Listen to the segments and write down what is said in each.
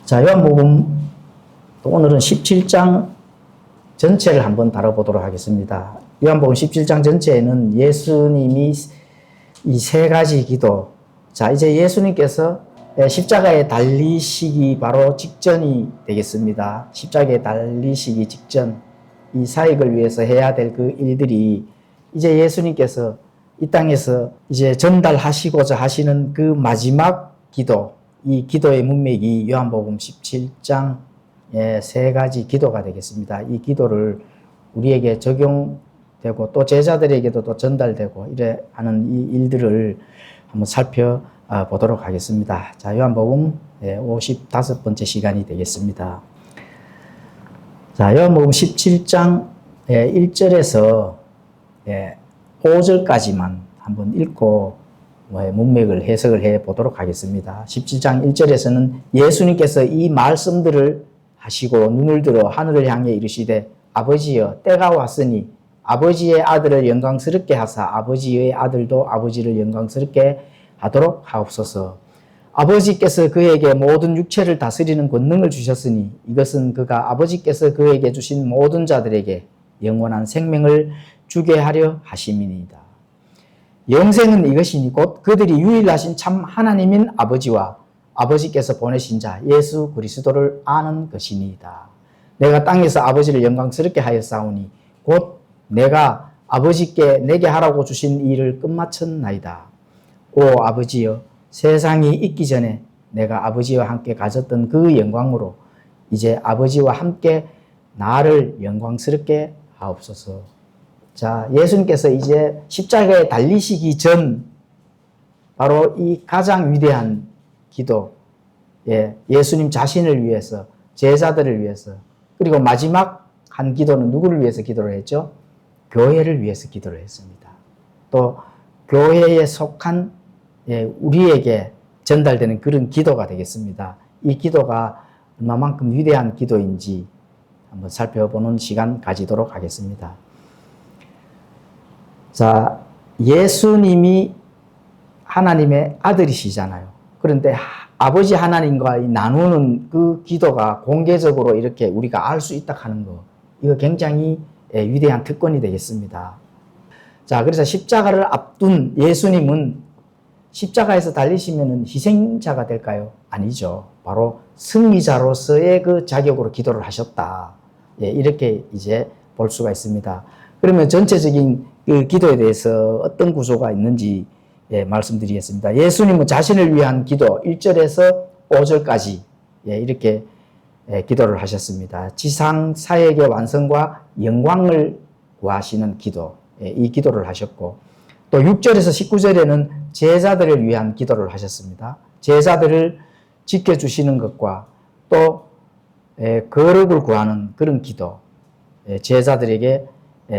자, 요한복음 오늘은 17장 전체를 한번 다뤄보도록 하겠습니다. 요한복음 17장 전체에는 예수님이 이 세 가지 기도, 자, 이제 예수님께서 십자가에 달리시기 바로 직전이 되겠습니다. 십자가에 달리시기 직전, 이 사역을 위해서 해야 될 그 일들이 이제 예수님께서 이 땅에서 이제 전달하시고자 하시는 그 마지막 기도, 이 기도의 문맥이 요한복음 17장 세 가지 기도가 되겠습니다. 이 기도를 우리에게 적용되고 또 제자들에게도 또 전달되고 이래 하는 이 일들을 한번 살펴보도록 하겠습니다. 자, 요한복음 55번째 시간이 되겠습니다. 자, 요한복음 17장 1절에서 5절까지만 한번 읽고 문맥을 해석을 해 보도록 하겠습니다. 17장 1절에서는 예수님께서 이 말씀들을 하시고 눈을 들어 하늘을 향해 이르시되 아버지여 때가 왔으니 아버지의 아들을 영광스럽게 하사 아버지의 아들도 아버지를 영광스럽게 하도록 하옵소서. 아버지께서 그에게 모든 육체를 다스리는 권능을 주셨으니 이것은 그가 아버지께서 그에게 주신 모든 자들에게 영원한 생명을 주게 하려 하심이니이다. 영생은 이것이니 곧 그들이 유일하신 참 하나님인 아버지와 아버지께서 보내신 자 예수 그리스도를 아는 것이니이다. 내가 땅에서 아버지를 영광스럽게 하였사오니 곧 내가 아버지께 내게 하라고 주신 일을 끝마쳤나이다. 오 아버지여, 세상이 있기 전에 내가 아버지와 함께 가졌던 그 영광으로 이제 아버지와 함께 나를 영광스럽게 하옵소서. 자, 예수님께서 이제 십자가에 달리시기 전 바로 이 가장 위대한 기도, 예수님 자신을 위해서, 제자들을 위해서, 그리고 마지막 한 기도는 누구를 위해서 기도를 했죠? 교회를 위해서 기도를 했습니다. 또 교회에 속한 우리에게 전달되는 그런 기도가 되겠습니다. 이 기도가 얼마만큼 위대한 기도인지 한번 살펴보는 시간 가지도록 하겠습니다. 자, 예수님이 하나님의 아들이시잖아요. 그런데 아버지 하나님과 나누는 그 기도가 공개적으로 이렇게 우리가 알 수 있다 하는 거, 이거 굉장히 위대한 특권이 되겠습니다. 자, 그래서 십자가를 앞둔 예수님은 십자가에서 달리시면 희생자가 될까요? 아니죠. 바로 승리자로서의 그 자격으로 기도를 하셨다. 이렇게 이제 볼 수가 있습니다. 그러면 전체적인 그 기도에 대해서 어떤 구조가 있는지 말씀드리겠습니다. 예수님은 자신을 위한 기도 1절에서 5절까지 이렇게 기도를 하셨습니다. 지상 사역의 완성과 영광을 구하시는 기도, 이 기도를 하셨고 또 6절에서 19절에는 제자들을 위한 기도를 하셨습니다. 제자들을 지켜주시는 것과 또 거룩을 구하는 그런 기도, 제자들에게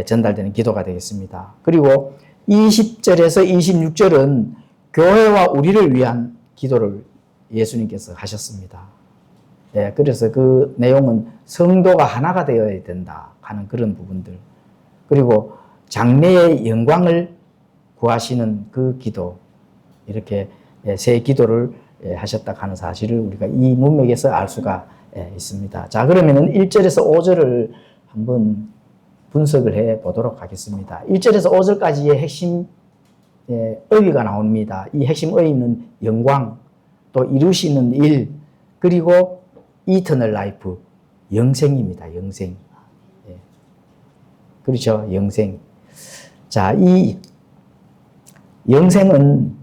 전달되는 기도가 되겠습니다. 그리고 20절에서 26절은 교회와 우리를 위한 기도를 예수님께서 하셨습니다. 그래서 그 내용은 성도가 하나가 되어야 된다 하는 그런 부분들, 그리고 장래의 영광을 구하시는 그 기도, 이렇게 세 기도를 하셨다 하는 사실을 우리가 이 문맥에서 알 수가 있습니다. 자, 그러면은 1절에서 5절을 한번 분석을 해 보도록 하겠습니다. 1절에서 5절까지의 핵심 의의가 나옵니다. 이 핵심 의의는 영광, 또 이루시는 일, 그리고 이터널 라이프, 영생입니다. 영생. 그렇죠. 영생. 자, 이 영생은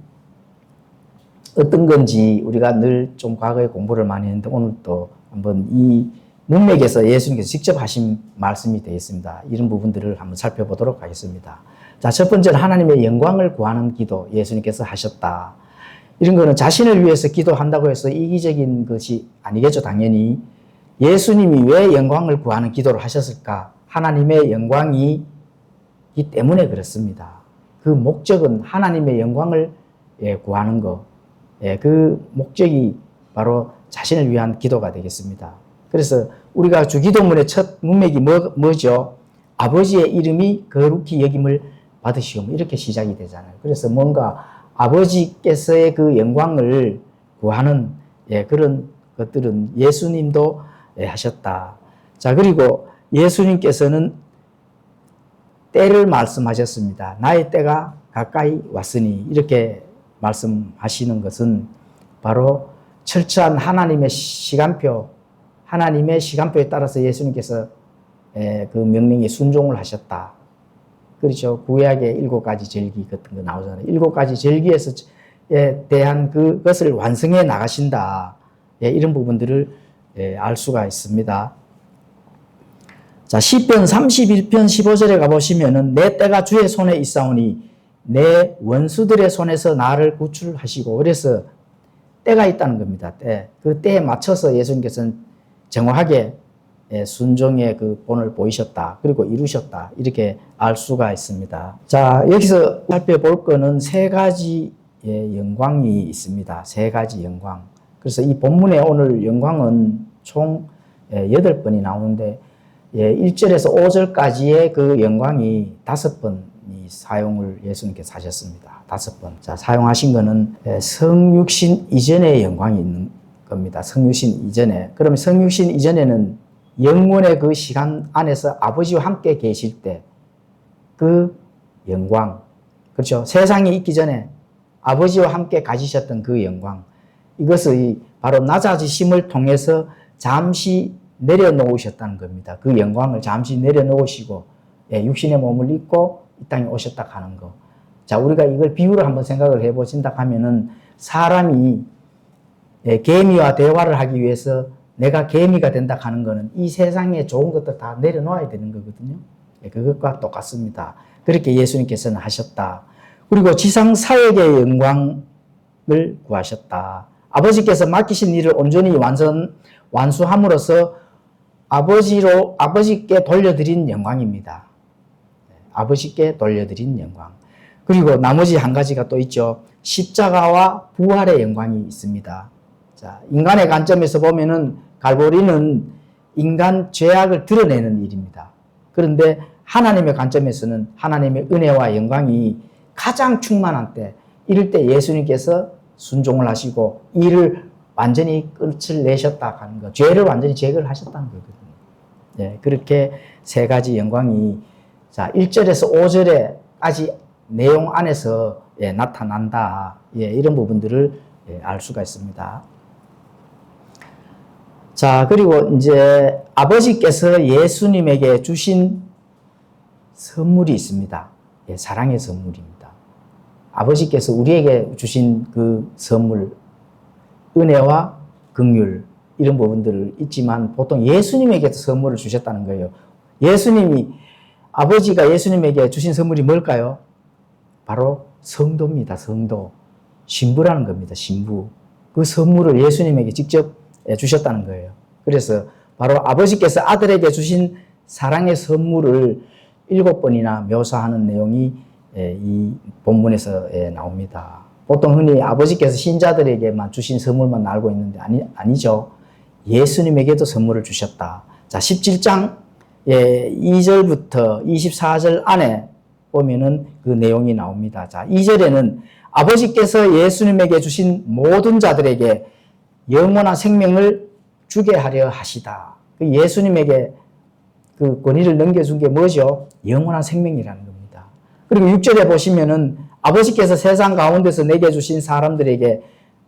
어떤 건지 우리가 늘 좀 과거에 공부를 많이 했는데 오늘 또 한번 이 문맥에서 예수님께서 직접 하신 말씀이 되겠습니다. 이런 부분들을 한번 살펴보도록 하겠습니다. 자, 첫 번째는 하나님의 영광을 구하는 기도 예수님께서 하셨다. 이런 거는 자신을 위해서 기도한다고 해서 이기적인 것이 아니겠죠, 당연히. 예수님이 왜 영광을 구하는 기도를 하셨을까? 하나님의 영광이기 때문에 그렇습니다. 그 목적은 하나님의 영광을 구하는 것, 그 목적이 바로 자신을 위한 기도가 되겠습니다. 그래서 우리가 주기도문의 첫 문맥이 뭐죠? 아버지의 이름이 거룩히 여김을 받으시오. 이렇게 시작이 되잖아요. 그래서 뭔가 아버지께서의 그 영광을 구하는 그런 것들은 예수님도 하셨다. 자, 그리고 예수님께서는 때를 말씀하셨습니다. 나의 때가 가까이 왔으니 이렇게 말씀하시는 것은 바로 철저한 하나님의 시간표에 따라서 예수님께서 그 명령에 순종을 하셨다. 그렇죠. 구약의 7가지 절기 같은 거 나오잖아요. 7가지 절기에 대한 그것을 완성해 나가신다. 이런 부분들을 알 수가 있습니다. 자, 시편 31편 15절에 가보시면은 내 때가 주의 손에 있사오니 내 원수들의 손에서 나를 구출하시고, 그래서 때가 있다는 겁니다. 때. 그 때에 맞춰서 예수님께서는 정확하게 순종의 그 본을 보이셨다. 그리고 이루셨다. 이렇게 알 수가 있습니다. 자, 여기서 살펴볼 거는 3가지의 영광이 있습니다. 3가지 영광. 그래서 이 본문에 오늘 영광은 총 8번이 나오는데 1절에서 5절까지의 그 영광이 5번이 사용을 예수님께서 하셨습니다. 5번. 자, 사용하신 거는 성육신 이전의 영광이 있는 겁니다. 성육신 이전에. 그러면 성육신 이전에는 영원의 그 시간 안에서 아버지와 함께 계실 때 그 영광. 그렇죠. 세상이 있기 전에 아버지와 함께 가지셨던 그 영광. 이것이 바로 낮아지심을 통해서 잠시 내려놓으셨다는 겁니다. 그 영광을 잠시 내려놓으시고 육신의 몸을 입고 이 땅에 오셨다 하는 거. 자, 우리가 이걸 비유로 한번 생각을 해보신다 하면은 사람이 개미와 대화를 하기 위해서 내가 개미가 된다 하는 거는 이 세상에 좋은 것들 다 내려놓아야 되는 거거든요. 그것과 똑같습니다. 그렇게 예수님께서는 하셨다. 그리고 지상 사역의 영광을 구하셨다. 아버지께서 맡기신 일을 온전히 완수함으로써 아버지께 돌려드린 영광입니다. 아버지께 돌려드린 영광. 그리고 나머지 한 가지가 또 있죠. 십자가와 부활의 영광이 있습니다. 자, 인간의 관점에서 보면은 갈보리는 인간 죄악을 드러내는 일입니다. 그런데 하나님의 관점에서는 하나님의 은혜와 영광이 가장 충만한 때, 이럴 때 예수님께서 순종을 하시고 이를 완전히 끝을 내셨다 하는 것, 죄를 완전히 제거를 하셨다는 거거든요. 그렇게 3가지 영광이, 자, 1절에서 5절에까지 내용 안에서 나타난다. 이런 부분들을 알 수가 있습니다. 자, 그리고 이제 아버지께서 예수님에게 주신 선물이 있습니다. 사랑의 선물입니다. 아버지께서 우리에게 주신 그 선물, 은혜와 긍휼, 이런 부분들을 있지만 보통 예수님에게 선물을 주셨다는 거예요. 아버지가 예수님에게 주신 선물이 뭘까요? 바로 성도입니다. 성도. 신부라는 겁니다. 신부. 그 선물을 예수님에게 직접 주셨다는 거예요. 그래서 바로 아버지께서 아들에게 주신 사랑의 선물을 7번이나 묘사하는 내용이 이 본문에서 나옵니다. 보통 흔히 아버지께서 신자들에게만 주신 선물만 알고 있는데 아니죠. 예수님에게도 선물을 주셨다. 자, 17장 2절부터 24절 안에 보면은 그 내용이 나옵니다. 자, 2절에는 아버지께서 예수님에게 주신 모든 자들에게 영원한 생명을 주게 하려 하시다. 예수님에게 그 권위를 넘겨준 게 뭐죠? 영원한 생명이라는 겁니다. 그리고 6절에 보시면은 아버지께서 세상 가운데서 내게 주신 사람들에게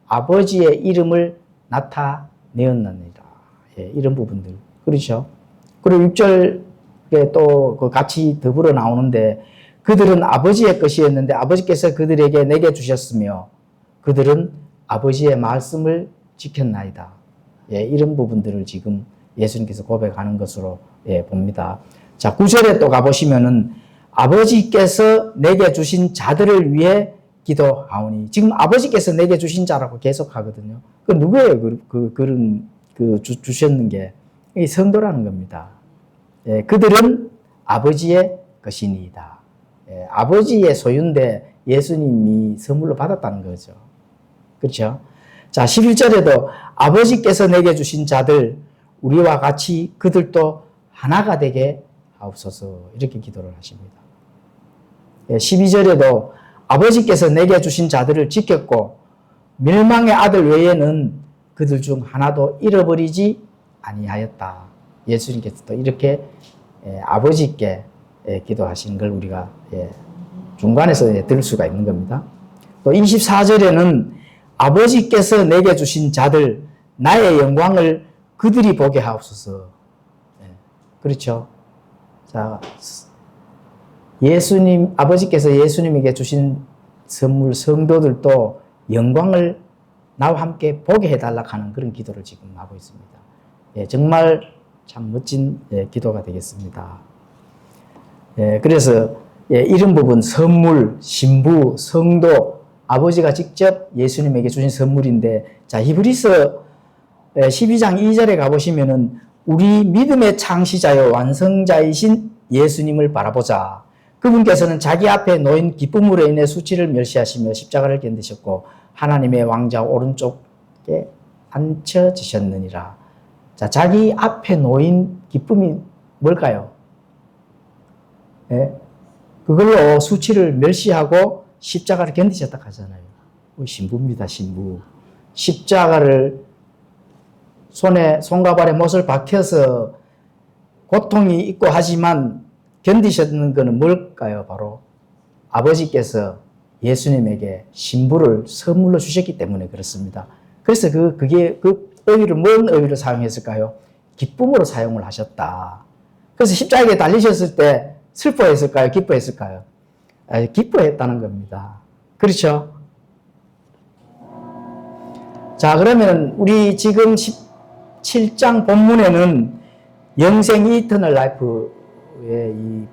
아버지의 이름을 나타내었느니라. 이런 부분들. 그렇죠? 그리고 6절에 또 같이 더불어 나오는데 그들은 아버지의 것이었는데 아버지께서 그들에게 내게 주셨으며 그들은 아버지의 말씀을 지켰나이다. 이런 부분들을 지금 예수님께서 고백하는 것으로 봅니다. 자, 9절에 또 가보시면은 아버지께서 내게 주신 자들을 위해 기도하오니, 지금 아버지께서 내게 주신 자라고 계속 하거든요. 그 누구예요? 그런 주셨는 게 성도라는 겁니다. 그들은 아버지의 것이니이다. 아버지의 소유인데 예수님이 선물로 받았다는 거죠. 그렇죠? 자, 11절에도 아버지께서 내게 주신 자들 우리와 같이 그들도 하나가 되게 하옵소서, 이렇게 기도를 하십니다. 12절에도 아버지께서 내게 주신 자들을 지켰고 멸망의 아들 외에는 그들 중 하나도 잃어버리지 아니하였다. 예수님께서 또 이렇게 아버지께 기도하신 걸 우리가 중간에서 들을 수가 있는 겁니다. 또 24절에는 아버지께서 내게 주신 자들 나의 영광을 그들이 보게 하옵소서. 그렇죠. 자, 아버지께서 예수님에게 주신 선물 성도들도 영광을 나와 함께 보게 해달라 하는 그런 기도를 지금 하고 있습니다. 정말 참 멋진 기도가 되겠습니다. 그래서 이런 부분 선물, 신부, 성도, 아버지가 직접 예수님에게 주신 선물인데, 자, 히브리서 12장 2절에 가보시면은 우리 믿음의 창시자요 완성자이신 예수님을 바라보자. 그분께서는 자기 앞에 놓인 기쁨으로 인해 수치를 멸시하시며 십자가를 견디셨고 하나님의 왕자 오른쪽에 앉혀지셨느니라. 자, 자기 앞에 놓인 기쁨이 뭘까요? 그걸로 수치를 멸시하고 십자가를 견디셨다 하잖아요. 신부입니다, 신부. 십자가를 손과 발에 못을 박혀서 고통이 있고 하지만 견디셨는 것은 뭘까요? 바로 아버지께서 예수님에게 신부를 선물로 주셨기 때문에 그렇습니다. 그래서 그게 그 의미를 뭔 의미로 사용했을까요? 기쁨으로 사용을 하셨다. 그래서 십자가에 달리셨을 때 슬퍼했을까요? 기뻐했을까요? 기뻐했다는 겁니다. 그렇죠? 자, 그러면 우리 지금 17장 본문에는 영생 이터널 라이프의 이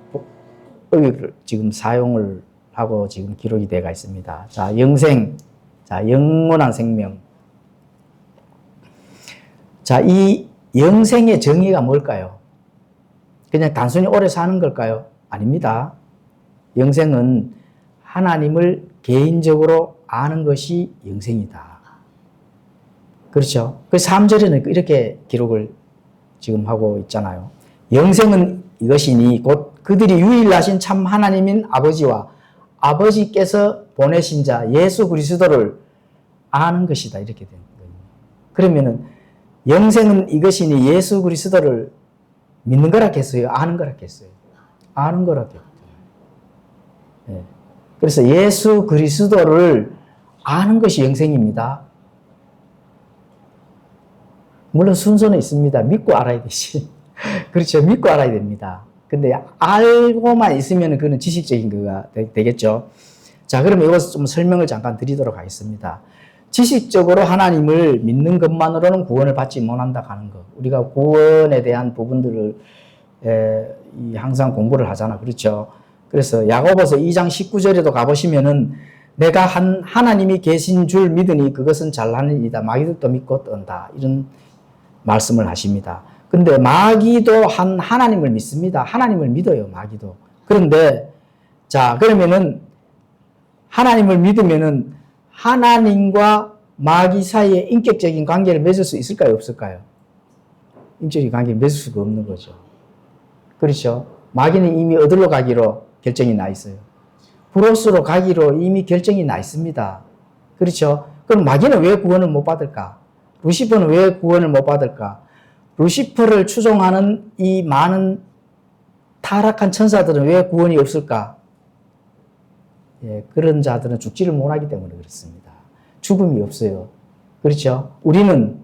의미를 지금 사용을 하고 지금 기록이 되어 있습니다. 자, 영생, 자, 영원한 생명. 자, 이 영생의 정의가 뭘까요? 그냥 단순히 오래 사는 걸까요? 아닙니다. 영생은 하나님을 개인적으로 아는 것이 영생이다. 그렇죠? 그 3절에는 이렇게 기록을 지금 하고 있잖아요. 영생은 이것이니 곧 그들이 유일하신 참 하나님인 아버지와 아버지께서 보내신 자 예수 그리스도를 아는 것이다. 이렇게 된 거예요. 그러면은 영생은 이것이니 예수 그리스도를 믿는 거라 했어요? 아는 거라 했어요? 아는 거라 했죠. 그래서 예수 그리스도를 아는 것이 영생입니다. 물론 순서는 있습니다. 믿고 알아야 되지. 그렇죠. 믿고 알아야 됩니다. 근데 알고만 있으면 그는 지식적인 거가 되겠죠. 자, 그러면 이것을 좀 설명을 잠깐 드리도록 하겠습니다. 지식적으로 하나님을 믿는 것만으로는 구원을 받지 못한다 하는 것. 우리가 구원에 대한 부분들을 항상 공부를 하잖아. 그렇죠. 그래서 야고보서 2장 19절에도 가보시면은 내가 하나님이 계신 줄 믿으니 그것은 잘하는 일이다. 마귀들도 믿고 떤다. 이런 말씀을 하십니다. 근데 마귀도 하나님을 믿습니다. 하나님을 믿어요, 마귀도. 그런데, 자, 그러면은, 하나님을 믿으면은, 하나님과 마귀 사이에 인격적인 관계를 맺을 수 있을까요, 없을까요? 인격적인 관계를 맺을 수가 없는 거죠. 그렇죠? 마귀는 이미 어디로 가기로 결정이 나 있어요. 브로스로 가기로 이미 결정이 나 있습니다. 그렇죠? 그럼 마귀는 왜 구원을 못 받을까? 루시퍼는 왜 구원을 못 받을까? 루시퍼를 추종하는 이 많은 타락한 천사들은 왜 구원이 없을까? 그런 자들은 죽지를 못하기 때문에 그렇습니다. 죽음이 없어요. 그렇죠? 우리는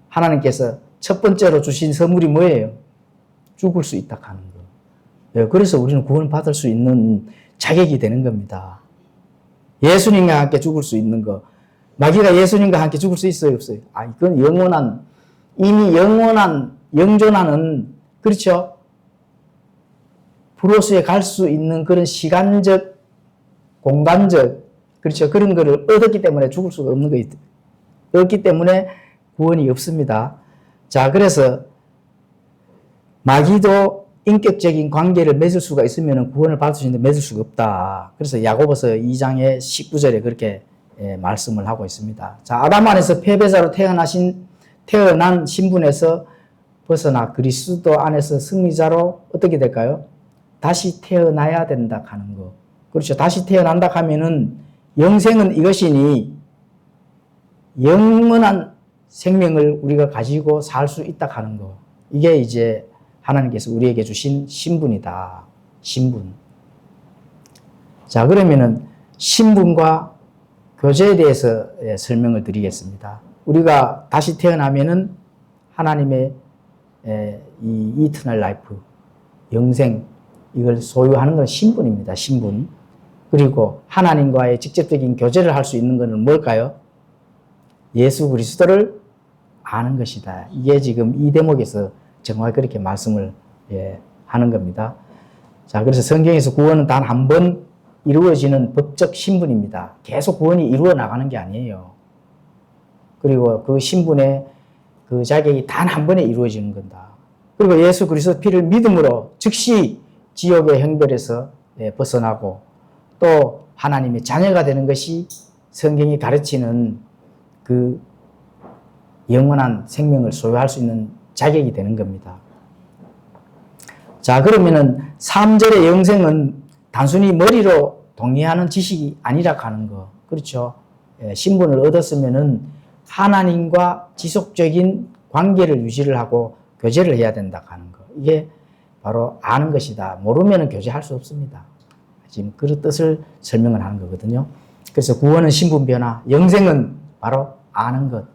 하나님께서 첫 번째로 주신 선물이 뭐예요? 죽을 수 있다 하는 거. 그래서 우리는 구원을 받을 수 있는 자격이 되는 겁니다. 예수님과 함께 죽을 수 있는 거. 마귀가 예수님과 함께 죽을 수 있어요, 없어요? 이건 이미 영원한, 영존하는, 그렇죠? 브로스에 갈 수 있는 그런 시간적, 공간적, 그렇죠? 그런 거를 얻었기 때문에 죽을 수가 없는 거 없기 때문에 구원이 없습니다. 자, 그래서 마귀도 인격적인 관계를 맺을 수가 있으면 구원을 받을 수 있는데 맺을 수가 없다. 그래서 야고보서 2장의 19절에 그렇게 말씀을 하고 있습니다. 자, 아담 안에서 패배자로 태어난 신분에서 벗어나 그리스도 안에서 승리자로 어떻게 될까요? 다시 태어나야 된다 하는 거. 그렇죠. 다시 태어난다 하면은 영생은 이것이니 영원한 생명을 우리가 가지고 살 수 있다 하는 거. 이게 이제 하나님께서 우리에게 주신 신분이다. 신분. 자, 그러면은 신분과 교제에 대해서 설명을 드리겠습니다. 우리가 다시 태어나면은 하나님의 이 이터널 라이프, 영생, 이걸 소유하는 건 신분입니다. 신분. 그리고 하나님과의 직접적인 교제를 할 수 있는 것은 뭘까요? 예수 그리스도를 아는 것이다. 이게 지금 이 대목에서 정확히 그렇게 말씀을 하는 겁니다. 자, 그래서 성경에서 구원은 단 한 번 이루어지는 법적 신분입니다. 계속 구원이 이루어 나가는 게 아니에요. 그리고 그 신분의 그 자격이 단 한 번에 이루어지는 건다. 그리고 예수 그리스도 피를 믿음으로 즉시 지옥의 형벌에서 벗어나고 또 하나님의 자녀가 되는 것이 성경이 가르치는 그 영원한 생명을 소유할 수 있는 자격이 되는 겁니다. 자, 그러면은 3절의 영생은 단순히 머리로 동의하는 지식이 아니라 하는 거. 그렇죠. 신분을 얻었으면은 하나님과 지속적인 관계를 유지를 하고 교제를 해야 된다 하는 거. 이게 바로 아는 것이다. 모르면 교제할 수 없습니다. 지금 그 뜻을 설명을 하는 거거든요. 그래서 구원은 신분 변화, 영생은 바로 아는 것.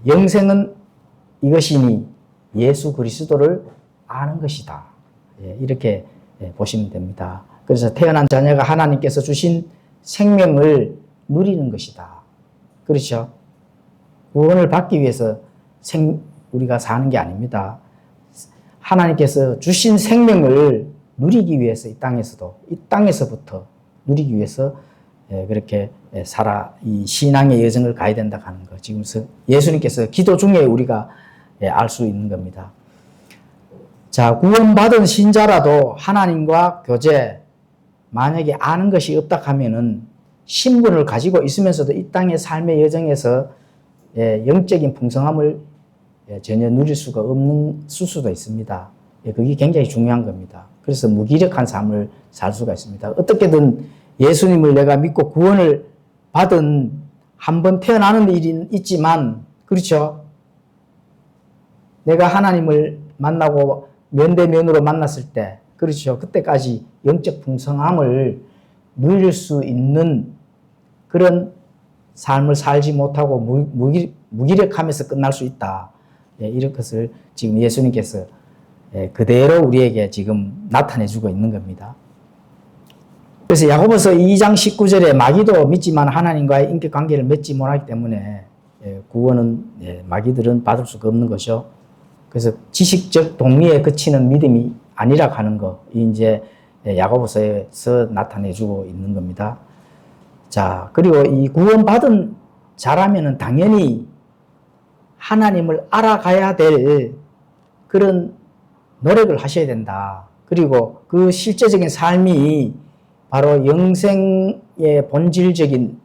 영생은 이것이니 예수 그리스도를 아는 것이다. 이렇게 보시면 됩니다. 그래서 태어난 자녀가 하나님께서 주신 생명을 누리는 것이다. 그렇죠? 구원을 받기 위해서 우리가 사는 게 아닙니다. 하나님께서 주신 생명을 누리기 위해서 이 땅에서부터 누리기 위해서 그렇게 이 신앙의 여정을 가야 된다 하는 거. 지금 예수님께서 기도 중에 우리가 알 수 있는 겁니다. 자, 구원받은 신자라도 하나님과 교제, 만약에 아는 것이 없다 하면은 신분을 가지고 있으면서도 이 땅의 삶의 여정에서 영적인 풍성함을 전혀 누릴 수가 없는 수도 있습니다. 그게 굉장히 중요한 겁니다. 그래서 무기력한 삶을 살 수가 있습니다. 어떻게든 예수님을 내가 믿고 구원을 받은 한 번 태어나는 일이 있지만, 그렇죠? 내가 하나님을 만나고 면대면으로 만났을 때, 그렇죠? 그때까지 영적 풍성함을 누릴 수 있는 그런 삶을 살지 못하고 무기력하면서 끝날 수 있다. 이런 것을 지금 예수님께서 그대로 우리에게 지금 나타내주고 있는 겁니다. 그래서 야고보서 2장 19절에 마귀도 믿지만 하나님과의 인격관계를 맺지 못하기 때문에 구원은 마귀들은 받을 수가 없는 것이죠. 그래서 지식적 동의에 그치는 믿음이 아니라 하는 거, 이제 야고보서에서 나타내주고 있는 겁니다. 자, 그리고 이 구원받은 자라면은 당연히 하나님을 알아가야 될 그런 노력을 하셔야 된다. 그리고 그 실제적인 삶이 바로 영생의 본질적인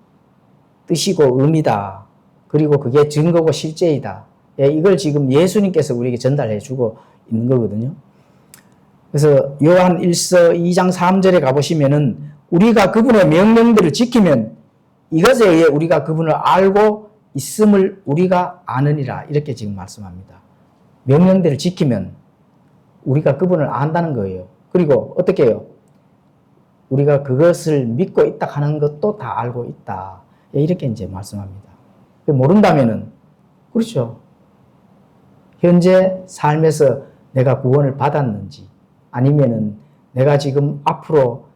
뜻이고 의미다. 그리고 그게 증거고 실제이다. 이걸 지금 예수님께서 우리에게 전달해 주고 있는 거거든요. 그래서 요한 1서 2장 3절에 가보시면은 우리가 그분의 명령들을 지키면 이것에 의해 우리가 그분을 알고 있음을 우리가 아느니라. 이렇게 지금 말씀합니다. 명령들을 지키면 우리가 그분을 안다는 거예요. 그리고 어떻게 해요? 우리가 그것을 믿고 있다 하는 것도 다 알고 있다. 이렇게 이제 말씀합니다. 모른다면은, 그렇죠. 현재 삶에서 내가 구원을 받았는지, 아니면은 내가 지금 앞으로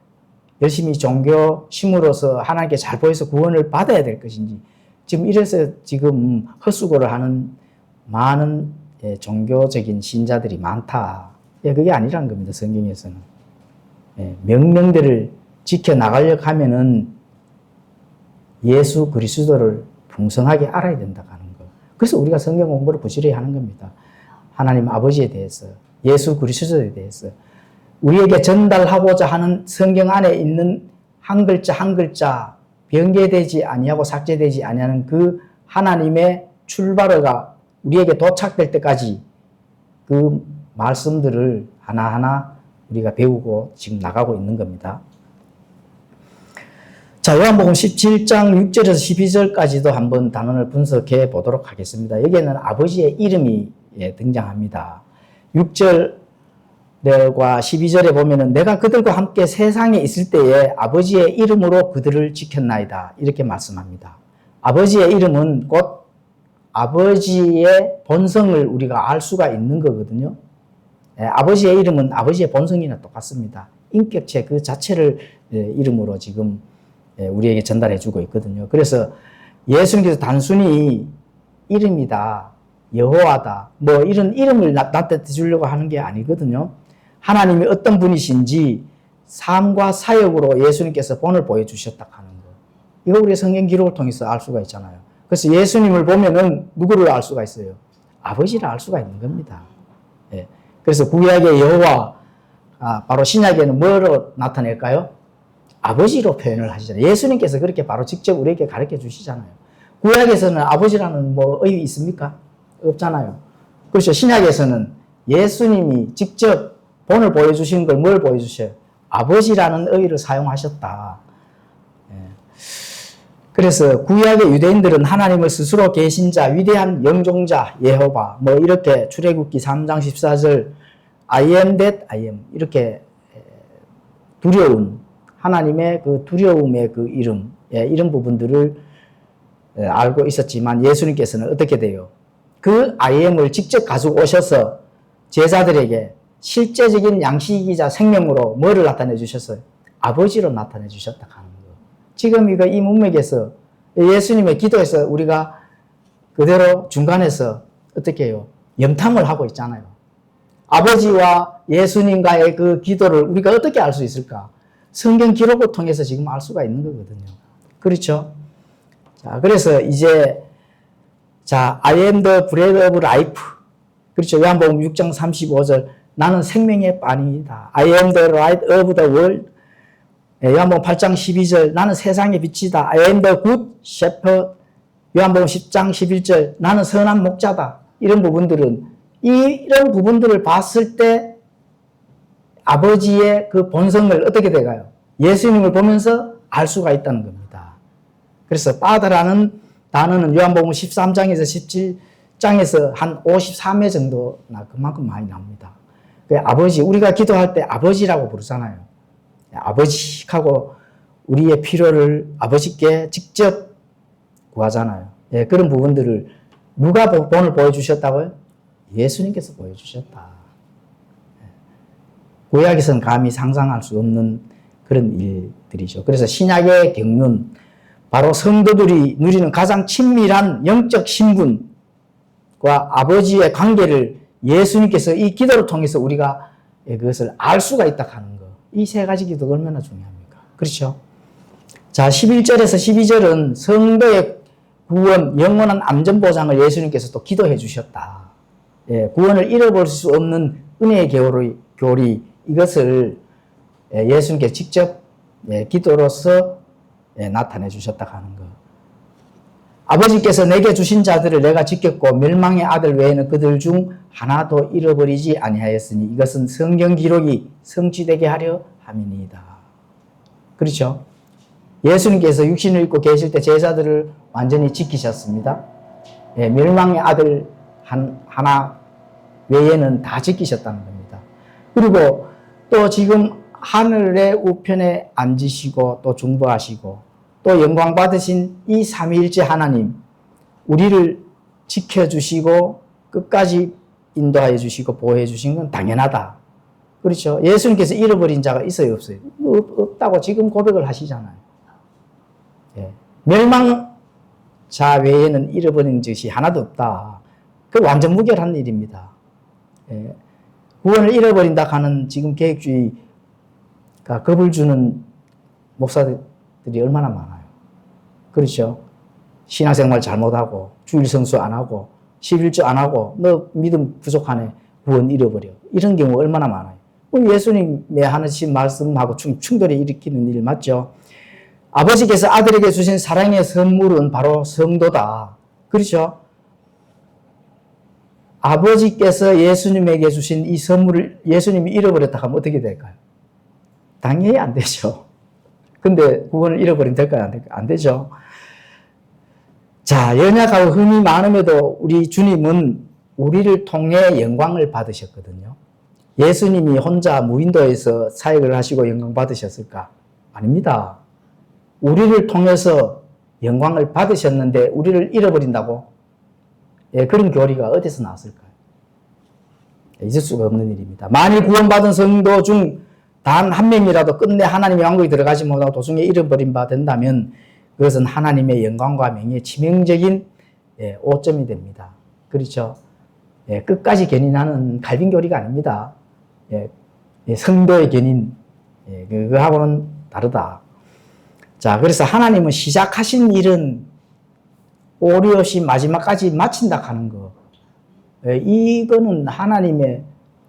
열심히 종교 심으로서 하나님께 잘 보여서 구원을 받아야 될 것인지, 지금 이래서 지금 헛수고를 하는 많은 종교적인 신자들이 많다. 그게 아니라는 겁니다. 성경에서는. 명령들을 지켜나가려고 하면은 예수 그리스도를 풍성하게 알아야 된다고 하는 거. 그래서 우리가 성경 공부를 부지런히 하는 겁니다. 하나님 아버지에 대해서, 예수 그리스도에 대해서 우리에게 전달하고자 하는 성경 안에 있는 한 글자 한 글자 변개되지 아니하고 삭제되지 아니하는 그 하나님의 출발어가 우리에게 도착될 때까지 그 말씀들을 하나하나 우리가 배우고 지금 나가고 있는 겁니다. 자, 요한복음 17장 6절에서 12절까지도 한번 단원을 분석해 보도록 하겠습니다. 여기에는 아버지의 이름이 등장합니다. 6절과 12절에 보면은 내가 그들과 함께 세상에 있을 때에 아버지의 이름으로 그들을 지켰나이다. 이렇게 말씀합니다. 아버지의 이름은 곧 아버지의 본성을 우리가 알 수가 있는 거거든요. 아버지의 이름은 아버지의 본성이나 똑같습니다. 인격체 그 자체를 이름으로 지금 우리에게 전달해 주고 있거든요. 그래서 예수님께서 단순히 이름이다, 여호와다, 뭐 이런 이름을 나타내 주려고 하는 게 아니거든요. 하나님이 어떤 분이신지 삶과 사역으로 예수님께서 본을 보여주셨다 하는 거. 이거 우리 성경 기록을 통해서 알 수가 있잖아요. 그래서 예수님을 보면은 누구를 알 수가 있어요? 아버지를 알 수가 있는 겁니다. 그래서 구약의 여호와, 바로 신약에는 뭐로 나타낼까요? 아버지로 표현을 하시잖아요. 예수님께서 그렇게 바로 직접 우리에게 가르쳐 주시잖아요. 구약에서는 아버지라는 뭐 의미 있습니까? 없잖아요. 그렇죠. 신약에서는 예수님이 직접 본을 보여주신 걸 뭘 보여주셔요? 아버지라는 의의를 사용하셨다. 그래서 구약의 유대인들은 하나님을 스스로 계신 자, 위대한 영종자, 예호바, 뭐 이렇게 출애굽기 3장 14절 I am that I am 이렇게 두려운 하나님의 그 두려움의 그 이름, 이런 부분들을 알고 있었지만 예수님께서는 어떻게 돼요? 그 I am을 직접 가지고 오셔서 제자들에게 실제적인 양식이자 생명으로 뭐를 나타내 주셨어요? 아버지로 나타내 주셨다 하는 거. 지금 이거 이 문맥에서 예수님의 기도에서 우리가 그대로 중간에서 어떻게 해요? 염탐을 하고 있잖아요. 아버지와 예수님과의 그 기도를 우리가 어떻게 알 수 있을까? 성경 기록을 통해서 지금 알 수가 있는 거거든요. 그렇죠? 자, 그래서 이제, 자, I am the bread of life. 그렇죠? 요한복음 6장 35절. 나는 생명의 빵이다. I am the light of the world. 요한복음 8장 12절. 나는 세상의 빛이다. I am the good shepherd. 요한복음 10장 11절. 나는 선한 목자다. 이런 부분들을 봤을 때 아버지의 그 본성을 어떻게 돼가요? 예수님을 보면서 알 수가 있다는 겁니다. 그래서 파더라는 단어는 요한복음 13장에서 17장에서 한 53회 정도나 그만큼 많이 나옵니다. 그 아버지, 우리가 기도할 때 아버지라고 부르잖아요. 아버지 하고 우리의 필요를 아버지께 직접 구하잖아요. 그런 부분들을 누가 본을 보여주셨다고요? 예수님께서 보여주셨다. 구약에서는 감히 상상할 수 없는 그런 일들이죠. 그래서 신약의 경륜, 바로 성도들이 누리는 가장 친밀한 영적 신분과 아버지의 관계를 예수님께서 이 기도를 통해서 우리가 그것을 알 수가 있다 하는 거. 이 세 가지 기도가 얼마나 중요합니까? 그렇죠? 자, 11절에서 12절은 성도의 구원, 영원한 안전보장을 예수님께서 또 기도해 주셨다. 구원을 잃어버릴 수 없는 은혜의 교리, 이것을 예수님께 직접 기도로서 나타내 주셨다 하는 것. 아버지께서 내게 주신 자들을 내가 지켰고 멸망의 아들 외에는 그들 중 하나도 잃어버리지 아니하였으니 이것은 성경 기록이 성취되게 하려 함이니이다. 그렇죠? 예수님께서 육신을 입고 계실 때 제자들을 완전히 지키셨습니다. 멸망의 아들 하나 외에는 다 지키셨다는 겁니다. 그리고 또 지금 하늘의 우편에 앉으시고 또 중보하시고 또 영광 받으신 이 삼위일체 하나님, 우리를 지켜주시고 끝까지 인도하여 주시고 보호해 주신 건 당연하다. 그렇죠? 예수님께서 잃어버린 자가 있어요, 없어요? 없다고 지금 고백을 하시잖아요. 멸망자 외에는 잃어버린 것이 하나도 없다. 그 완전 무결한 일입니다. 구원을 잃어버린다 하는 지금 계획주의가 겁을 주는 목사들이 얼마나 많아요. 그렇죠? 신앙생활 잘못하고 주일 성수 안 하고 11조 안 하고 너 믿음 부족하네 구원 잃어버려. 이런 경우 얼마나 많아요. 예수님의 하나님 말씀하고 충돌이 일으키는 일 맞죠? 아버지께서 아들에게 주신 사랑의 선물은 바로 성도다. 그렇죠? 아버지께서 예수님에게 주신 이 선물을 예수님이 잃어버렸다 하면 어떻게 될까요? 당연히 안 되죠. 근데 구원을 잃어버리면 될까요? 안 될까요? 안 되죠. 자, 연약하고 흠이 많음에도 우리 주님은 우리를 통해 영광을 받으셨거든요. 예수님이 혼자 무인도에서 사역을 하시고 영광 받으셨을까? 아닙니다. 우리를 통해서 영광을 받으셨는데 우리를 잃어버린다고? 예, 그런 교리가 어디서 나왔을까요? 있을 수가 없는 일입니다. 만일 구원받은 성도 중 단 한 명이라도 끝내 하나님의 왕국에 들어가지 못하고 도중에 잃어버린 바 된다면 그것은 하나님의 영광과 명예의 치명적인 오점이 됩니다. 그렇죠? 끝까지 견인하는 갈빈 교리가 아닙니다. 성도의 견인, 그거하고는 다르다. 자, 그래서 하나님은 시작하신 일은 오류 없이 마지막까지 마친다 하는 거. 이거는 하나님의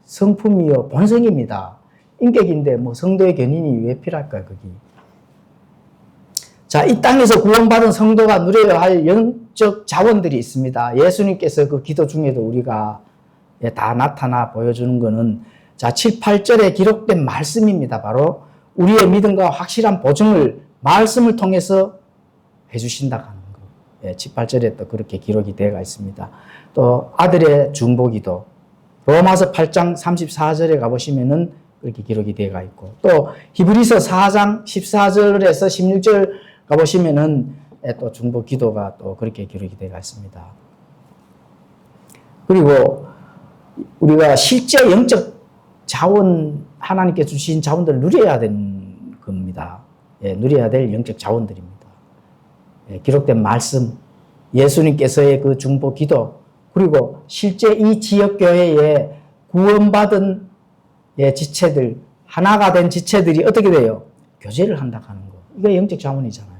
성품이요, 본성입니다. 인격인데 뭐 성도의 견인이 왜 필요할까요, 거기? 자, 이 땅에서 구원받은 성도가 누려야 할 영적 자원들이 있습니다. 예수님께서 그 기도 중에도 우리가 다 나타나 보여주는 것은 자, 7, 8절에 기록된 말씀입니다. 바로 우리의 믿음과 확실한 보증을 말씀을 통해서 해주신다 하는 거. 7, 8절에 또 그렇게 기록이 되어 있습니다. 또 아들의 중보기도 로마서 8장 34절에 가보시면은 그렇게 기록이 되어 있고 또 히브리서 4장 14절에서 16절 가보시면은 또 중보 기도가 또 그렇게 기록이 되어 있습니다. 그리고 우리가 실제 영적 자원, 하나님께 주신 자원들을 누려야 되는 겁니다. 누려야 될 영적 자원들입니다. 기록된 말씀, 예수님께서의 그 중보 기도, 그리고 실제 이 지역교회에 구원받은 지체들, 하나가 된 지체들이 어떻게 돼요? 교제를 한다 하는 거. 이게 영적 자원이잖아요.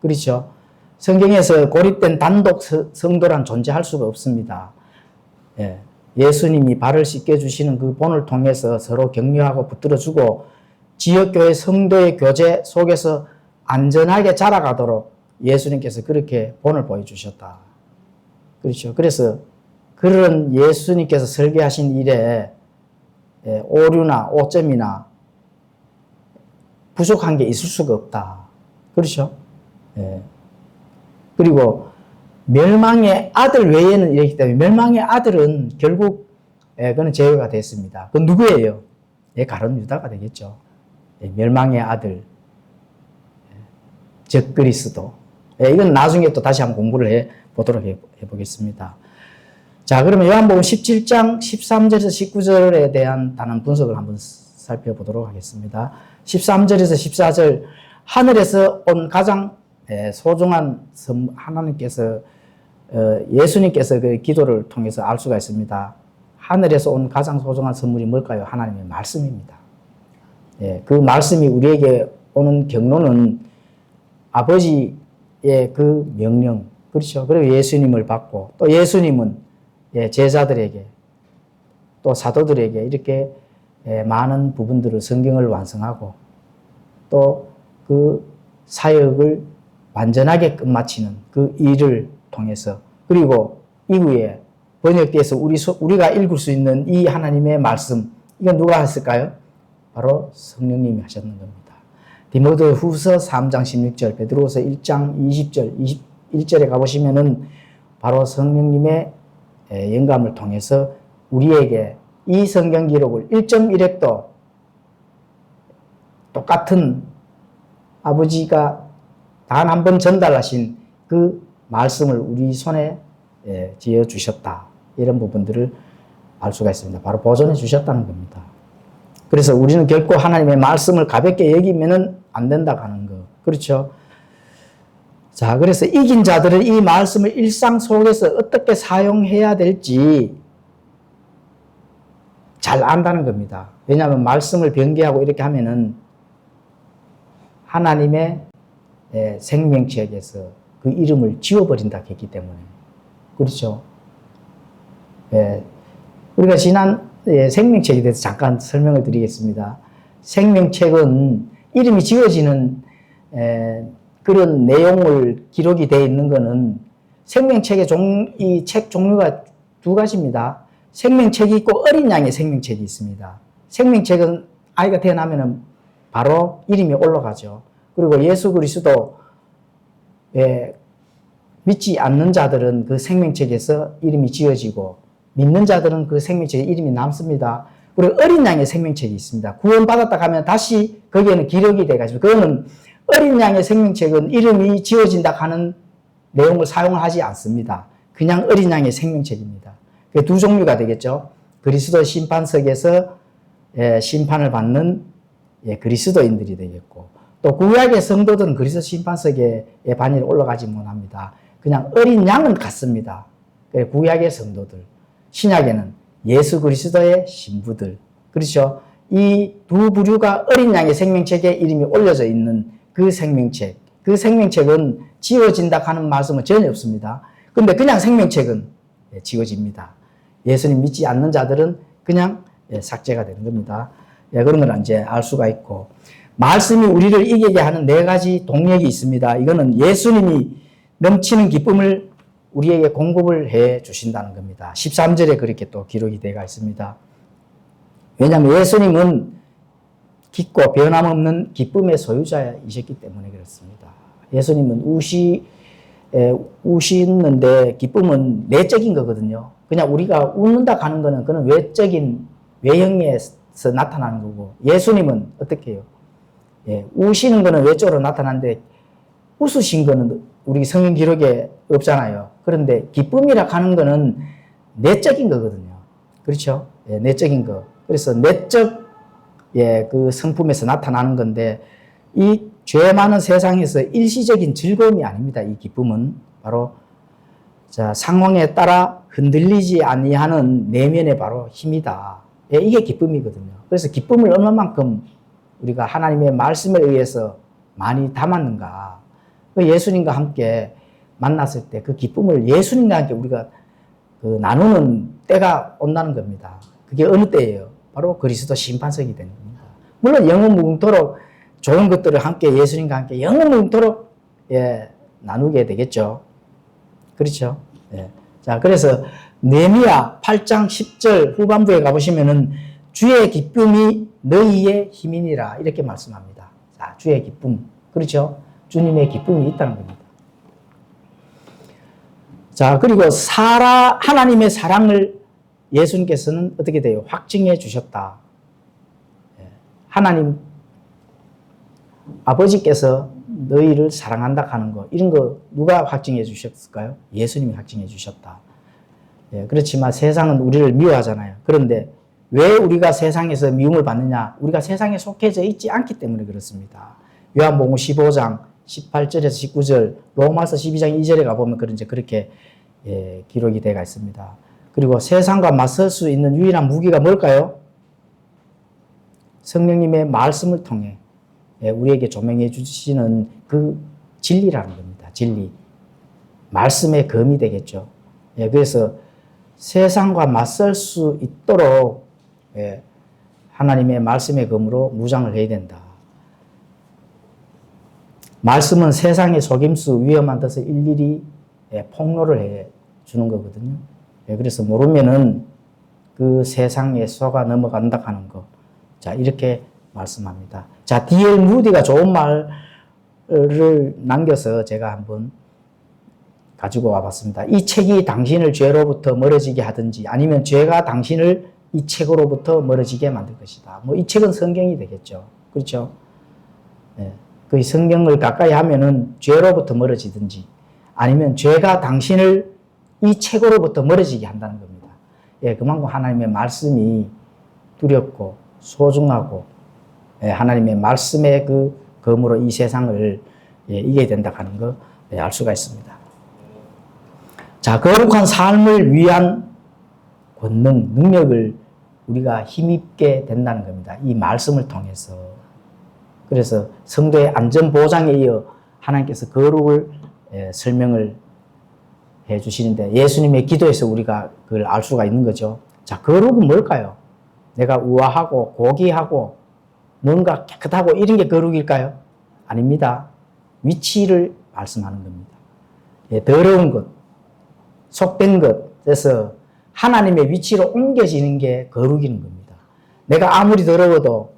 그렇죠? 성경에서 고립된 단독 성도란 존재할 수가 없습니다. 예수님이 발을 씻겨주시는 그 본을 통해서 서로 격려하고 붙들어주고 지역교회 성도의 교제 속에서 안전하게 자라가도록 예수님께서 그렇게 본을 보여주셨다. 그렇죠? 그래서 그런 예수님께서 설계하신 일에 오류나 오점이나 부족한 게 있을 수가 없다. 그렇죠? 그리고 멸망의 아들 외에는 이렇기 때문에 멸망의 아들은 결국 그는 제외가 됐습니다. 그건 누구예요? 가룟 유다가 되겠죠. 멸망의 아들, 즉 그리스도. 이건 나중에 또 다시 한번 공부를 해보도록 해보겠습니다. 자, 그러면 요한복음 17장 13절에서 19절에 대한 단한 분석을 한번 살펴보도록 하겠습니다. 13절에서 14절, 하늘에서 온 가장 소중한 하나님께서 예수님께서 그 기도를 통해서 알 수가 있습니다. 하늘에서 온 가장 소중한 선물이 뭘까요? 하나님의 말씀입니다. 그 말씀이 우리에게 오는 경로는 아버지의 그 명령, 그렇죠? 그리고 예수님을 받고 또 예수님은 제자들에게 또 사도들에게 이렇게 많은 부분들을 성경을 완성하고 또 그 사역을 완전하게 끝마치는 그 일을 통해서 그리고 이후에 번역돼서 우리가 읽을 수 있는 이 하나님의 말씀, 이건 누가 했을까요? 바로 성령님이 하셨는 겁니다. 디모데 후서 3장 16절, 베드로서 1장 20절, 21절에 가보시면은 바로 성령님의 영감을 통해서 우리에게 이 성경 기록을 1.1획도 똑같은 아버지가 단 한 번 전달하신 그 말씀을 우리 손에 쥐어 주셨다. 이런 부분들을 알 수가 있습니다. 바로 보존해 주셨다는 겁니다. 그래서 우리는 결코 하나님의 말씀을 가볍게 여기면은 안 된다 하는 거. 그렇죠? 자, 그래서 이긴 자들은 이 말씀을 일상 속에서 어떻게 사용해야 될지 잘 안다는 겁니다. 왜냐하면 말씀을 변개하고 이렇게 하면은 하나님의 생명책에서 그 이름을 지워버린다 했기 때문에. 그렇죠? 우리가 지난 생명책에 대해서 잠깐 설명을 드리겠습니다. 생명책은 이름이 지워지는 그런 내용을 기록이 되어 있는 것은 생명책의 이 책 종류가 두 가지입니다. 생명책이 있고 어린 양의 생명책이 있습니다. 생명책은 아이가 태어나면 바로 이름이 올라가죠. 그리고 예수 그리스도 믿지 않는 자들은 그 생명책에서 이름이 지어지고 믿는 자들은 그 생명책에 이름이 남습니다. 그리고 어린 양의 생명책이 있습니다. 구원받았다 하면 다시 거기에는 기록이 돼가지고 그거는 어린 양의 생명책은 이름이 지어진다 하는 내용을 사용을 하지 않습니다. 그냥 어린 양의 생명책입니다. 그 두 종류가 되겠죠. 그리스도 심판석에서 심판을 받는 그리스도인들이 되겠고 또 구약의 성도들은 그리스도 심판석에 반열에 올라가지 못합니다. 그냥 어린 양은 같습니다. 구약의 성도들, 신약에는 예수 그리스도의 신부들, 그렇죠? 이 두 부류가 어린 양의 생명책에 이름이 올려져 있는 그 생명책은 지워진다 하는 말씀은 전혀 없습니다. 근데 그냥 생명책은 지워집니다. 예수님 믿지 않는 자들은 그냥 삭제가 되는 겁니다. 그런 걸 이제 알 수가 있고, 말씀이 우리를 이기게 하는 네 가지 동력이 있습니다. 이거는 예수님이 넘치는 기쁨을 우리에게 공급을 해 주신다는 겁니다. 13절에 그렇게 또 기록이 되어 있습니다. 왜냐하면 예수님은 깊고 변함없는 기쁨의 소유자이셨기 때문에 그렇습니다. 예수님은 우시는데 기쁨은 내적인 거거든요. 그냥 우리가 웃는다 하는 거는 그는 외적인 외형에서 나타나는 거고, 예수님은 어떻게 해요? 우시는 거는 외적으로 나타나는데 웃으신 거는 우리 성경 기록에 없잖아요. 그런데 기쁨이라 하는 거는 내적인 거거든요. 그렇죠? 내적인 거. 그래서 내적 그 성품에서 나타나는 건데, 이 죄 많은 세상에서 일시적인 즐거움이 아닙니다. 이 기쁨은 바로 상황에 따라 흔들리지 아니하는 내면의 바로 힘이다. 이게 기쁨이거든요. 그래서 기쁨을 얼마만큼 우리가 하나님의 말씀에 의해서 많이 담았는가. 예수님과 함께 만났을 때 그 기쁨을 예수님과 함께 우리가 나누는 때가 온다는 겁니다. 그게 어느 때예요? 바로 그리스도 심판석이 되는 겁니다. 물론 영원무궁토록 좋은 것들을 함께 예수님과 함께 영원무궁토록 나누게 되겠죠. 그렇죠? 자, 그래서 느헤미야 8장 10절 후반부에 가보시면은 주의 기쁨이 너희의 힘이니라 이렇게 말씀합니다. 자, 주의 기쁨. 그렇죠? 주님의 기쁨이 있다는 겁니다. 자, 그리고 하나님의 사랑을 예수님께서는 어떻게 돼요? 확증해 주셨다. 하나님 아버지께서 너희를 사랑한다 하는 거, 이런 거 누가 확증해 주셨을까요? 예수님이 확증해 주셨다. 그렇지만 세상은 우리를 미워하잖아요. 그런데 왜 우리가 세상에서 미움을 받느냐? 우리가 세상에 속해져 있지 않기 때문에 그렇습니다. 요한복음 15장 18절에서 19절, 로마서 12장 2절에 가보면 그렇게 기록이 되어 있습니다. 그리고 세상과 맞설 수 있는 유일한 무기가 뭘까요? 성령님의 말씀을 통해 우리에게 조명해 주시는 그 진리라는 겁니다. 진리. 말씀의 검이 되겠죠. 그래서 세상과 맞설 수 있도록 하나님의 말씀의 검으로 무장을 해야 된다. 말씀은 세상의 속임수, 위험한 뜻을 일일이 폭로를 해 주는 거거든요. 그래서 모르면은 그 세상에 속아 넘어간다 하는 거. 자, 이렇게 말씀합니다. 자, D.L. 무디가 좋은 말을 남겨서 제가 한번 가지고 와봤습니다. 이 책이 당신을 죄로부터 멀어지게 하든지 아니면 죄가 당신을 이 책으로부터 멀어지게 만들 것이다. 이 책은 성경이 되겠죠. 그렇죠? 그 성경을 가까이 하면은 죄로부터 멀어지든지 아니면 죄가 당신을 이 책으로부터 멀어지게 한다는 겁니다. 그만큼 하나님의 말씀이 두렵고 소중하고 하나님의 말씀의 그 검으로 이 세상을 이겨야 된다 하는 거 알 수가 있습니다. 자, 거룩한 삶을 위한 권능, 능력을 우리가 힘입게 된다는 겁니다. 이 말씀을 통해서. 그래서 성도의 안전보장에 이어 하나님께서 거룩을 설명을 해 주시는데 예수님의 기도에서 우리가 그걸 알 수가 있는 거죠. 자, 거룩은 뭘까요? 내가 우아하고 고귀하고 뭔가 깨끗하고 이런 게 거룩일까요? 아닙니다. 위치를 말씀하는 겁니다. 더러운 것, 속된 것, 그래서 하나님의 위치로 옮겨지는 게 거룩인 겁니다. 내가 아무리 더러워도,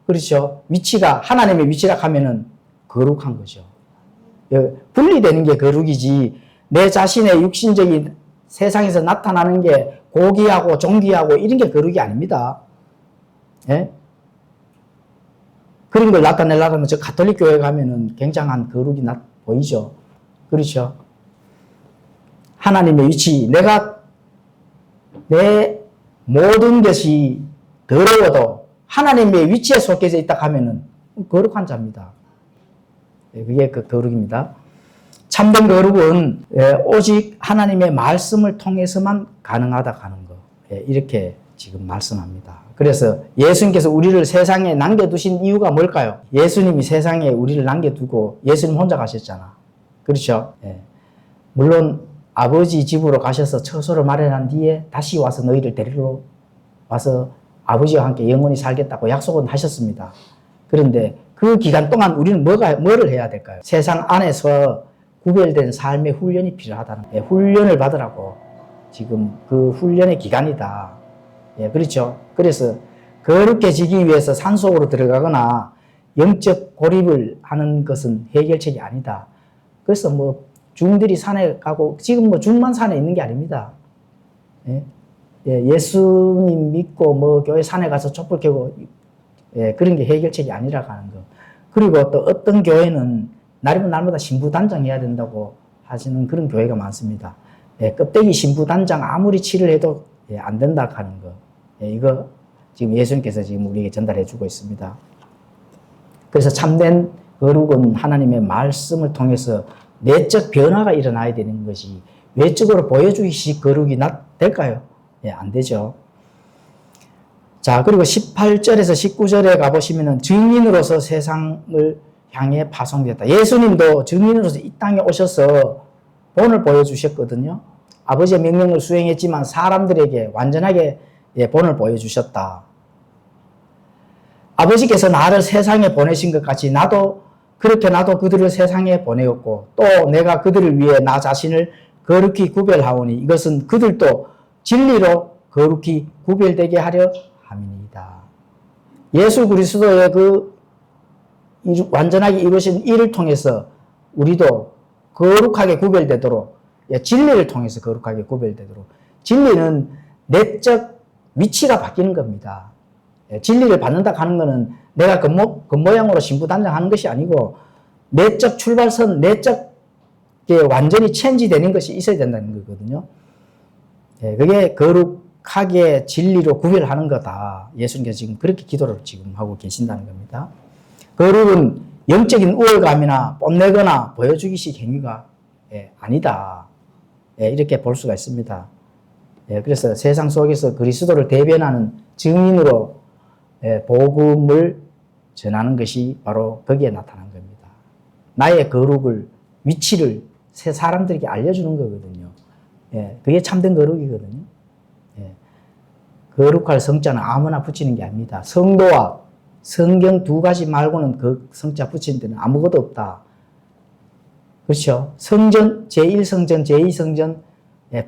그렇죠? 위치가 하나님의 위치라 하면은 거룩한 거죠. 분리되는 게 거룩이지 내 자신의 육신적인 세상에서 나타나는 게 고귀하고 존귀하고 이런 게 거룩이 아닙니다. 예? 그런 걸 나타내려면 저 가톨릭 교회 가면은 굉장한 거룩이 보이죠. 그렇죠. 하나님의 위치, 내 모든 것이 더러워도 하나님의 위치에 속해져 있다 하면은 거룩한 자입니다. 그게 그 거룩입니다. 참된 거룩은 오직 하나님의 말씀을 통해서만 가능하다 하는 거. 이렇게 지금 말씀합니다. 그래서 예수님께서 우리를 세상에 남겨두신 이유가 뭘까요? 예수님이 세상에 우리를 남겨두고 예수님 혼자 가셨잖아. 그렇죠? 물론 아버지 집으로 가셔서 처소를 마련한 뒤에 다시 와서 너희를 데리러 와서 아버지와 함께 영원히 살겠다고 약속은 하셨습니다. 그런데 그 기간 동안 우리는 뭐를 해야 될까요? 세상 안에서 구별된 삶의 훈련이 필요하다는 거예요. 훈련을 받으라고 지금 그 훈련의 기간이다. 그렇죠? 그래서 거룩해지기 위해서 산속으로 들어가거나 영적 고립을 하는 것은 해결책이 아니다. 그래서 중들이 산에 가고 지금 중만 산에 있는 게 아닙니다. 예수님 믿고 교회 산에 가서 촛불 켜고 그런 게 해결책이 아니라고 하는 거. 그리고 또 어떤 교회는 날이면 날마다 신부단장 해야 된다고 하시는 그런 교회가 많습니다. 껍데기 신부단장 아무리 치료를 해도 안 된다 하는 거. 이거 지금 예수님께서 지금 우리에게 전달해 주고 있습니다. 그래서 참된 거룩은 하나님의 말씀을 통해서 내적 변화가 일어나야 되는 것이 외적으로 보여주기식 거룩이 될까요? 안 되죠. 자, 그리고 18절에서 19절에 가보시면은 증인으로서 세상을 향해 파송되었다. 예수님도 증인으로서 이 땅에 오셔서 본을 보여주셨거든요. 아버지의 명령을 수행했지만 사람들에게 완전하게 본을 보여주셨다. 아버지께서 나를 세상에 보내신 것 같이 나도 그들을 세상에 보내었고 또 내가 그들을 위해 나 자신을 거룩히 구별하오니 이것은 그들도 진리로 거룩히 구별되게 하려 함이니이다. 예수 그리스도의 완전하게 이루신 일을 통해서 우리도 거룩하게 구별되도록 진리를 통해서 거룩하게 구별되도록 진리는 내적 위치가 바뀌는 겁니다. 진리를 받는다 하는 것은 내가 겉모양으로 신부단장하는 것이 아니고 내적 출발선, 내적 완전히 체인지되는 것이 있어야 된다는 거거든요. 그게 거룩하게 진리로 구별하는 거다. 예수님께서 지금 그렇게 기도를 지금 하고 계신다는 겁니다. 거룩은 영적인 우월감이나 뽐내거나 보여주기식 행위가 아니다. 이렇게 볼 수가 있습니다. 그래서 세상 속에서 그리스도를 대변하는 증인으로 복음을 전하는 것이 바로 거기에 나타난 겁니다. 나의 거룩을, 위치를 새 사람들에게 알려주는 거거든요. 그게 참된 거룩이거든요. 거룩할 성자는 아무나 붙이는 게 아닙니다. 성도와 성경 두 가지 말고는 그 성자 붙이는 데는 아무것도 없다. 그렇죠? 성전, 제1성전, 제2성전,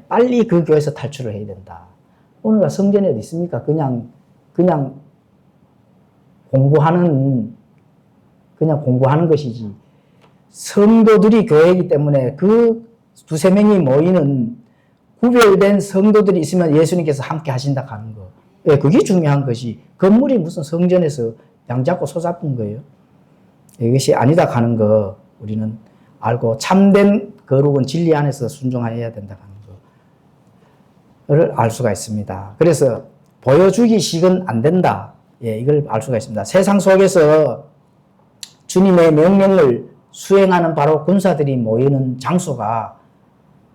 빨리 그 교회에서 탈출을 해야 된다. 오늘날 성전이 어디 있습니까? 그냥 공부하는 것이지. 성도들이 교회이기 때문에 그 두세 명이 모이는 구별된 성도들이 있으면 예수님께서 함께 하신다 하는 거. 그게 중요한 것이 건물이 무슨 성전에서 양잡고 소잡은 거예요. 이것이 아니다 하는 거 우리는 알고 참된 거룩은 진리 안에서 순종해야 된다 하는 거를 알 수가 있습니다. 그래서 보여주기식은 안 된다. 이걸 알 수가 있습니다. 세상 속에서 주님의 명령을 수행하는 바로 군사들이 모이는 장소가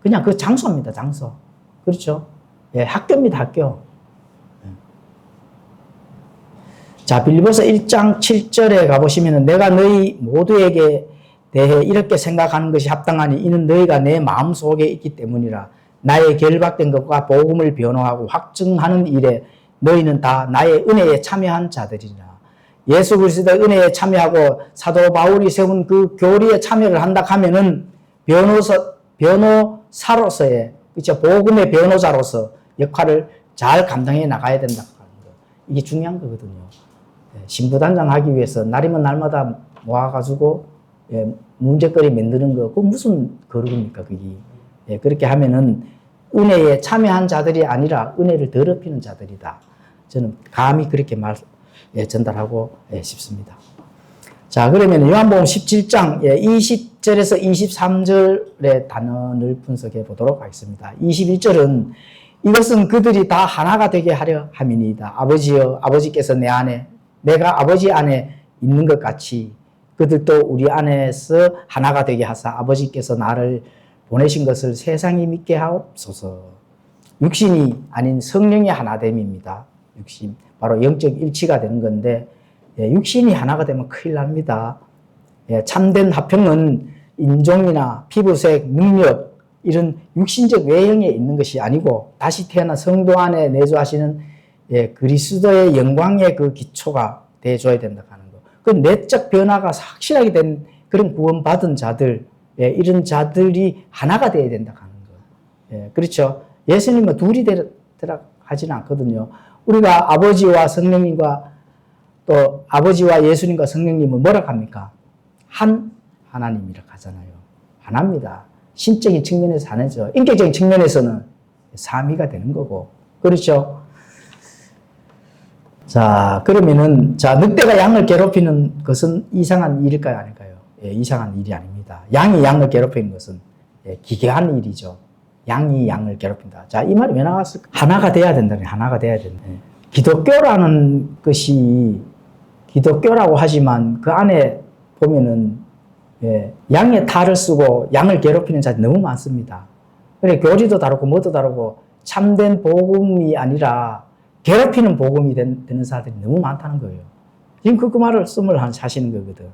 그냥 그 장소입니다. 장소. 그렇죠? 학교입니다. 학교. 자, 빌립보서 1장 7절에 가보시면 내가 너희 모두에게 대해 이렇게 생각하는 것이 합당하니 이는 너희가 내 마음속에 있기 때문이라. 나의 결박된 것과 복음을 변호하고 확증하는 일에 너희는 다 나의 은혜에 참여한 자들이라. 예수 그리스도의 은혜에 참여하고 사도 바울이 세운 그 교리에 참여를 한다 하면은 변호사로서의, 그렇죠? 복음의 변호자로서 역할을 잘 감당해 나가야 된다 하는 거. 이게 중요한 거거든요. 신부단장 하기 위해서 날이면 날마다 모아가지고 예, 문제거리 만드는 거, 그 무슨 거룩입니까, 그게. 예, 그렇게 하면은 은혜에 참여한 자들이 아니라 은혜를 더럽히는 자들이다. 저는 감히 그렇게 전달하고 싶습니다. 자, 그러면 요한복음 17장 20절에서 23절의 단원을 분석해 보도록 하겠습니다. 21절은 이것은 그들이 다 하나가 되게 하려 함이니이다. 아버지여, 아버지께서 내 안에, 내가 아버지 안에 있는 것 같이 그들도 우리 안에서 하나가 되게 하사 아버지께서 나를 보내신 것을 세상이 믿게 하옵소서. 육신이 아닌 성령의 하나됨입니다. 육신, 바로 영적 일치가 되는 건데, 육신이 하나가 되면 큰일 납니다. 참된 화평은 인종이나 피부색, 능력, 이런 육신적 외형에 있는 것이 아니고 다시 태어난 성도 안에 내주하시는 그리스도의 영광의 그 기초가 돼줘야 된다 하는 거. 그 내적 변화가 확실하게 된 그런 구원받은 자들, 이런 자들이 하나가 돼야 된다 하는 거. 그렇죠. 예수님은 둘이 되라 하지는 않거든요. 우리가 아버지와 성령님과 또 아버지와 예수님과 성령님은 뭐라고 합니까? 한 하나님이라고 하잖아요. 하나입니다. 신적인 측면에서 하나죠. 인격적인 측면에서는 삼위가 되는 거고. 그렇죠? 자, 그러면은, 자, 늑대가 양을 괴롭히는 것은 이상한 일일까요? 아닐까요? 이상한 일이 아닙니다. 양이 양을 괴롭히는 것은 기괴한 일이죠. 양이 양을 괴롭힌다. 자, 이 말이 왜 나왔을까? 하나가 돼야 된다네. 하나가 돼야 된다. 기독교라는 것이 기독교라고 하지만 그 안에 보면은 양의 탈을 쓰고 양을 괴롭히는 자들이 너무 많습니다. 그래 교리도 다르고 뭐도 다르고 참된 복음이 아니라 괴롭히는 복음이 되는 사람들이 너무 많다는 거예요. 지금 그 말을 하시는 거거든.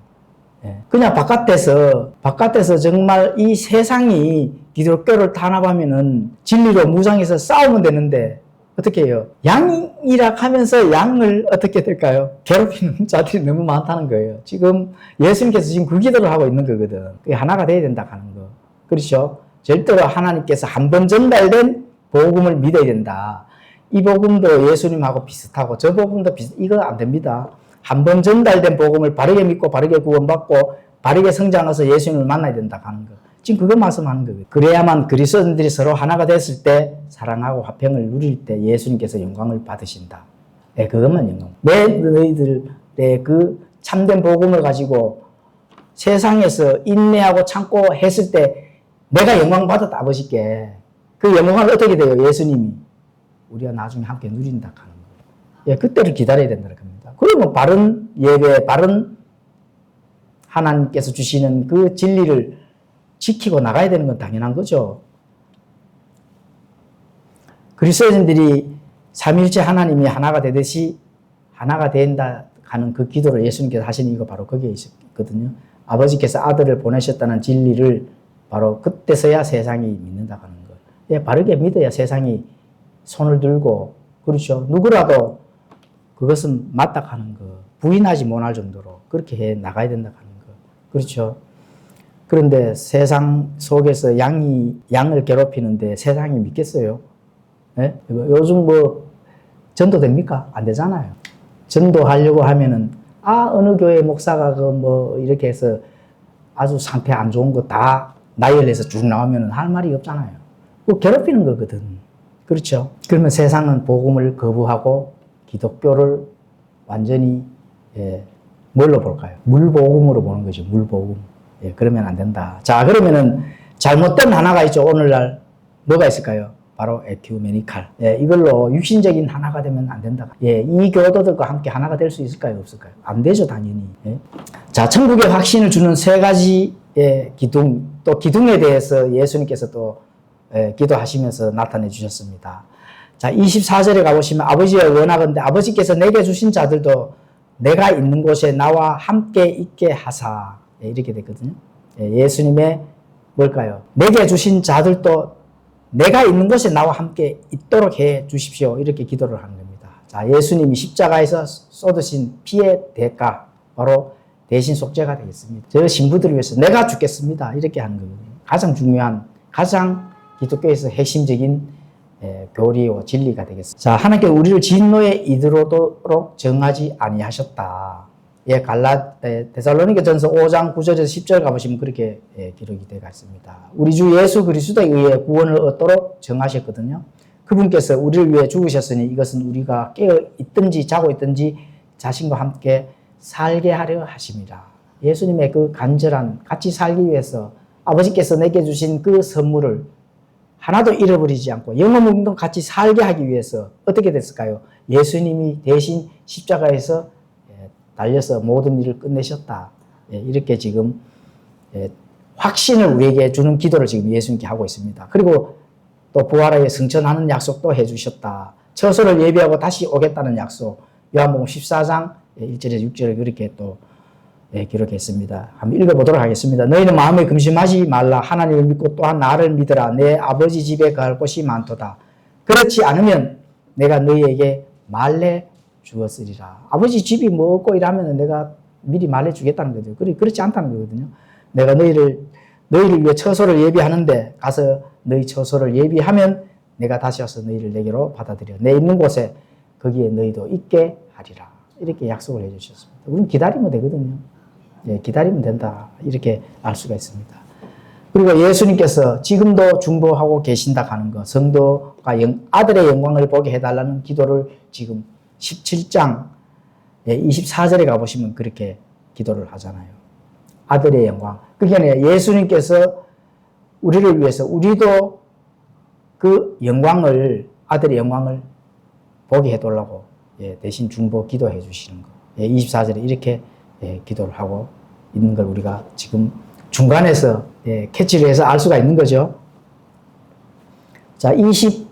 그냥 바깥에서 정말 이 세상이 기독교를 탄압하면은 진리로 무장해서 싸우면 되는데 어떻게 해요? 양이라 하면서 양을 어떻게 될까요? 괴롭히는 자들이 너무 많다는 거예요. 지금 예수님께서 지금 그 기도를 하고 있는 거거든. 그게 하나가 돼야 된다 하는 거. 그렇죠? 절대로 하나님께서 한 번 전달된 복음을 믿어야 된다. 이 복음도 예수님하고 비슷하고 저 복음도 이거 안 됩니다. 한 번 전달된 복음을 바르게 믿고 바르게 구원받고 바르게 성장해서 예수님을 만나야 된다 하는 거. 지금 그거 말씀하는 거예요. 그래야만 그리스도인들이 서로 하나가 됐을 때 사랑하고 화평을 누릴 때 예수님께서 영광을 받으신다. 그것만 영광. 왜 너희들의 그 참된 복음을 가지고 세상에서 인내하고 참고 했을 때 내가 영광 받았다 아버지께. 그 영광을 어떻게 돼요? 예수님이 우리가 나중에 함께 누린다 하는 거예요. 그때를 기다려야 된다는 겁니다. 그러면 바른 예배, 바른 하나님께서 주시는 그 진리를 지키고 나가야 되는 건 당연한 거죠. 그리스도인들이 삼위일체 하나님이 하나가 되듯이 하나가 된다 하는 그 기도를 예수님께서 하신 이유가 바로 거기에 있거든요. 아버지께서 아들을 보내셨다는 진리를 바로 그때서야 세상이 믿는다 하는 거. 바르게 믿어야 세상이 손을 들고, 그렇죠. 누구라도 그것은 맞다 하는 거. 부인하지 못할 정도로 그렇게 해 나가야 된다 하는 거. 그렇죠. 그런데 세상 속에서 양을 괴롭히는데 세상이 믿겠어요? 요즘 전도 됩니까? 안 되잖아요. 전도하려고 하면은, 어느 교회 목사가 이렇게 해서 아주 상태 안 좋은 거 다 나열해서 쭉 나오면은 할 말이 없잖아요. 그거 괴롭히는 거거든. 그렇죠? 그러면 세상은 복음을 거부하고 기독교를 완전히, 뭘로 볼까요? 물복음으로 보는 거죠. 물복음. 그러면 안 된다. 자, 그러면은 잘못된 하나가 있죠. 오늘날 뭐가 있을까요? 바로 에큐메니칼. 이걸로 육신적인 하나가 되면 안 된다. 이 교도들과 함께 하나가 될 수 있을까요? 없을까요? 안 되죠, 당연히. 자, 천국의 확신을 주는 세 가지의 기둥, 또 기둥에 대해서 예수님께서 또 기도하시면서 나타내 주셨습니다. 자, 24절에 가보시면 아버지여 원하건대 아버지께서 내게 주신 자들도 내가 있는 곳에 나와 함께 있게 하사. 이렇게 됐거든요. 예수님의 뭘까요? 내게 주신 자들도 내가 있는 곳에 나와 함께 있도록 해 주십시오. 이렇게 기도를 하는 겁니다. 자, 예수님이 십자가에서 쏟으신 피의 대가, 바로 대신 속죄가 되겠습니다. 저 신부들을 위해서 내가 죽겠습니다. 이렇게 하는 거거든요. 가장 중요한, 가장 기독교에서 핵심적인 교리와 진리가 되겠습니다. 자, 하나님께서 우리를 진노에 이르도록 정하지 아니하셨다. 데살로니가전서 5장 9절에서 10절 가보시면 그렇게 기록이 되어 있습니다. 우리 주 예수 그리스도에 의해 구원을 얻도록 정하셨거든요. 그분께서 우리를 위해 죽으셨으니 이것은 우리가 깨어 있든지 자고 있든지 자신과 함께 살게 하려 하심이라. 예수님의 그 간절한 같이 살기 위해서 아버지께서 내게 주신 그 선물을 하나도 잃어버리지 않고 영원히 같이 살게 하기 위해서 어떻게 됐을까요? 예수님이 대신 십자가에서 달려서 모든 일을 끝내셨다. 이렇게 지금 확신을 우리에게 주는 기도를 지금 예수님께 하고 있습니다. 그리고 또 부활하여 승천하는 약속도 해주셨다. 처소를 예비하고 다시 오겠다는 약속. 요한복음 14장 1절에서 6절에 그렇게 또 기록했습니다. 한번 읽어보도록 하겠습니다. 너희는 마음에 금심하지 말라. 하나님을 믿고 또한 나를 믿으라. 내 아버지 집에 거할 곳이 많도다. 그렇지 않으면 내가 너희에게 말해 주었으리라. 아버지 집이 뭐 없고 이러면 내가 미리 말해 주겠다는 거죠. 그렇지 않다는 거거든요. 내가 너희를 위해 처소를 예비하는데 가서 너희 처소를 예비하면 내가 다시 와서 너희를 내게로 받아들여. 내 있는 곳에 거기에 너희도 있게 하리라. 이렇게 약속을 해 주셨습니다. 우리는 기다리면 되거든요. 기다리면 된다. 이렇게 알 수가 있습니다. 그리고 예수님께서 지금도 중보하고 계신다 하는 것, 성도가 아들의 영광을 보게 해달라는 기도를 지금 17장 24절에 가보시면 그렇게 기도를 하잖아요. 아들의 영광. 그게 예수님께서 우리를 위해서 우리도 그 영광을, 아들의 영광을 보게 해달라고 대신 중보 기도해 주시는 거. 24절에 이렇게 기도를 하고 있는 걸 우리가 지금 중간에서 캐치를 해서 알 수가 있는 거죠. 자, 25절,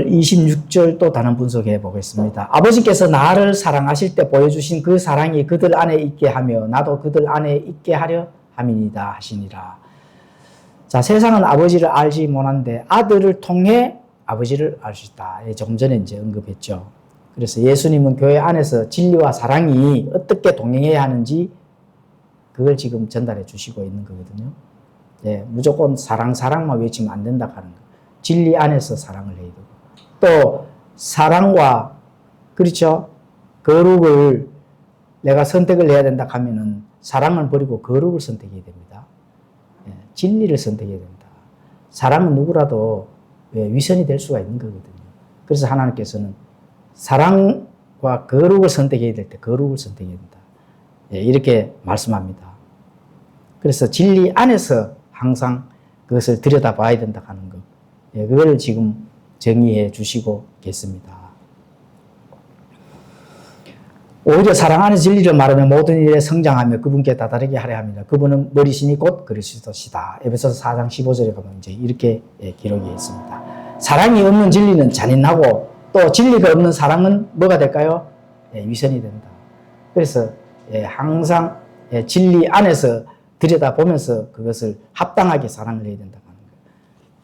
26절 또 다른 분석해 보겠습니다. 아버지께서 나를 사랑하실 때 보여주신 그 사랑이 그들 안에 있게 하며 나도 그들 안에 있게 하려 함이니이다 하시니라. 자, 세상은 아버지를 알지 못하는데 아들을 통해 아버지를 알 수 있다. 조금 전에 이제 언급했죠. 그래서 예수님은 교회 안에서 진리와 사랑이 어떻게 동행해야 하는지 그걸 지금 전달해 주시고 있는 거거든요. 무조건 사랑만 외치면 안 된다 하는 거. 진리 안에서 사랑을 해야 되고. 또 사랑과 그렇죠. 거룩을 내가 선택을 해야 된다 하면은 사랑을 버리고 거룩을 선택해야 됩니다. 진리를 선택해야 된다. 사랑은 누구라도 위선이 될 수가 있는 거거든요. 그래서 하나님께서는 사랑과 거룩을 선택해야 될 때 거룩을 선택해야 된다. 이렇게 말씀합니다. 그래서 진리 안에서 항상 그것을 들여다봐야 된다 하는 것. 그걸 지금 정의해 주시고 계십니다. 오히려 사랑 안에 진리를 말하며 모든 일에 성장하며 그분께 다다르게 하려 합니다. 그분은 머리시니 곧 그리스도시다. 에베소서 4장 15절에 가면 이제 이렇게 기록이 있습니다. 사랑이 없는 진리는 잔인하고 또 진리가 없는 사랑은 뭐가 될까요? 위선이 된다. 그래서 항상 진리 안에서 들여다보면서 그것을 합당하게 사랑을 해야 된다고 하는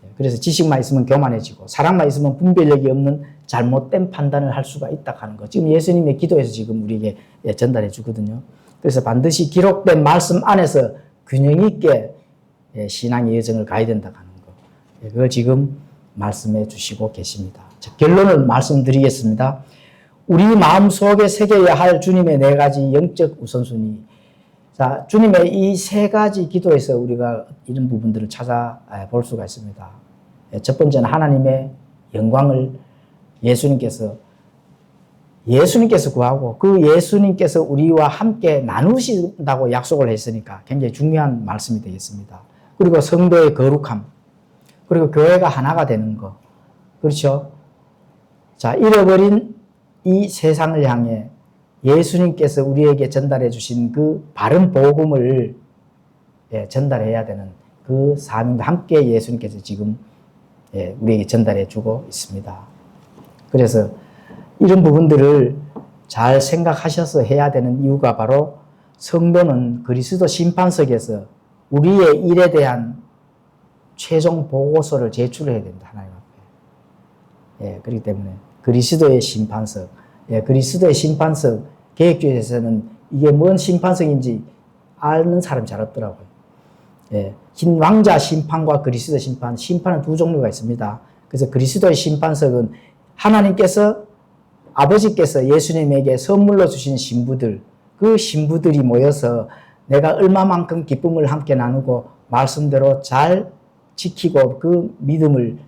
거예요. 그래서 지식만 있으면 교만해지고 사랑만 있으면 분별력이 없는 잘못된 판단을 할 수가 있다 하는 거. 지금 예수님의 기도에서 지금 우리에게 전달해 주거든요. 그래서 반드시 기록된 말씀 안에서 균형 있게 신앙의 여정을 가야 된다 하는 거. 그걸 지금 말씀해 주시고 계십니다. 자, 결론을 말씀드리겠습니다. 우리 마음속에 새겨야 할 주님의 4가지 영적 우선순위. 자, 주님의 이 3가지 기도에서 우리가 이런 부분들을 찾아볼 수가 있습니다. 첫 번째는 하나님의 영광을 예수님께서 구하고 그 예수님께서 우리와 함께 나누신다고 약속을 했으니까 굉장히 중요한 말씀이 되겠습니다. 그리고 성도의 거룩함, 그리고 교회가 하나가 되는 것. 그렇죠? 자, 잃어버린 이 세상을 향해 예수님께서 우리에게 전달해 주신 그 바른 복음을 전달해야 되는 그 사명도 함께 예수님께서 지금 우리에게 전달해 주고 있습니다. 그래서 이런 부분들을 잘 생각하셔서 해야 되는 이유가 바로 성도는 그리스도 심판석에서 우리의 일에 대한 최종 보고서를 제출해야 된다. 하나님 앞에. 그렇기 때문에 그리스도의 심판석, 그리스도의 심판석 개혁주의에서는 이게 뭔 심판석인지 아는 사람이 잘 없더라고요. 흰 왕자 심판과 그리스도 심판, 심판은 2 종류가 있습니다. 그래서 그리스도의 심판석은 하나님께서 아버지께서 예수님에게 선물로 주신 신부들, 그 신부들이 모여서 내가 얼마만큼 기쁨을 함께 나누고 말씀대로 잘 지키고 그 믿음을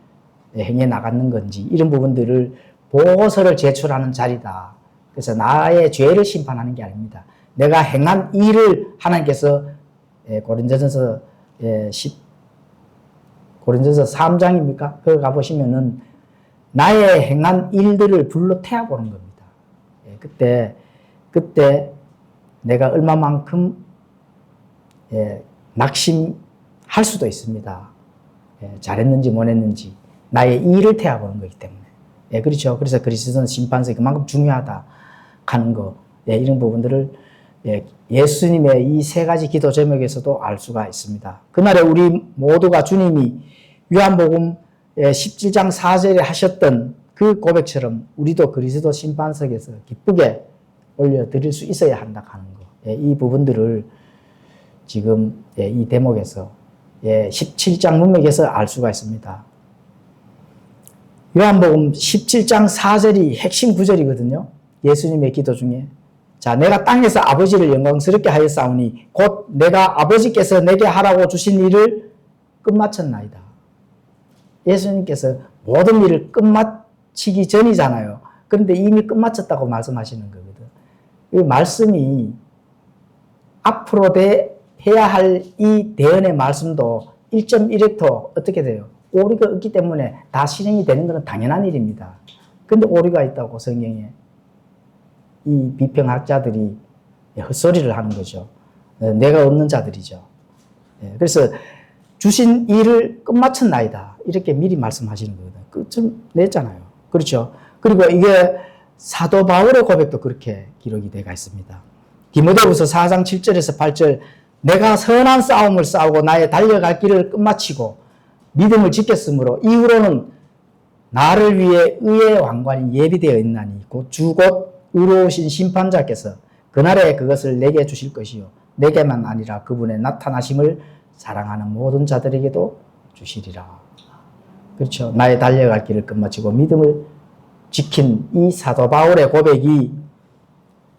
행해 나가는 건지 이런 부분들을 보고서를 제출하는 자리다. 그래서 나의 죄를 심판하는 게 아닙니다. 내가 행한 일을 하나님께서 고린도전서 3장입니까? 거기 가보시면은 나의 행한 일들을 불러 태워보는 겁니다. 그때 내가 얼마만큼 낙심할 수도 있습니다. 잘했는지 못했는지 나의 일을 태워보는 거기 때문에. 그렇죠. 그래서 그리스도는 심판서 그만큼 중요하다 하는 거, 이런 부분들을 예수님의 이 세 가지 기도 제목에서도 알 수가 있습니다. 그날에 우리 모두가 주님이 요한복음 17장 4절에 하셨던 그 고백처럼 우리도 그리스도 심판석에서 기쁘게 올려드릴 수 있어야 한다 하는 거. 이 부분들을 지금 이 대목에서 17장 문맥에서 알 수가 있습니다. 요한복음 17장 4절이 핵심 구절이거든요. 예수님의 기도 중에. 자, 내가 땅에서 아버지를 영광스럽게 하였사오니 곧 내가 아버지께서 내게 하라고 주신 일을 끝마쳤나이다. 예수님께서 모든 일을 끝마치기 전이잖아요. 그런데 이미 끝마쳤다고 말씀하시는 거거든. 이 말씀이 앞으로 해야 할 이 대언의 말씀도 1.1획도 어떻게 돼요? 오류가 없기 때문에 다 실행이 되는 것은 당연한 일입니다. 근데 오류가 있다고 성경에 이 비평학자들이 헛소리를 하는 거죠. 내가 없는 자들이죠. 그래서 주신 일을 끝마쳤나이다. 이렇게 미리 말씀하시는 거거든요. 끝을 냈잖아요. 그렇죠. 그리고 이게 사도 바울의 고백도 그렇게 기록이 되어 있습니다. 디모데후서 4장 7절에서 8절 내가 선한 싸움을 싸우고 나의 달려갈 길을 끝마치고 믿음을 지켰으므로 이후로는 나를 위해 의의 왕관이 예비되어 있나니 곧 주 곧 의로우신 심판자께서 그날에 그것을 내게 주실 것이요 내게만 아니라 그분의 나타나심을 사랑하는 모든 자들에게도 주시리라. 그렇죠. 나의 달려갈 길을 끝마치고 믿음을 지킨 이 사도 바울의 고백이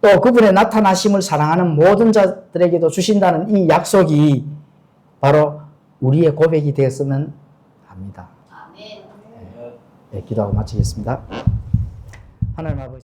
또 그분의 나타나심을 사랑하는 모든 자들에게도 주신다는 이 약속이 바로 우리의 고백이 되었으면 합니다. 기도하고 마치겠습니다. 하나님 아버지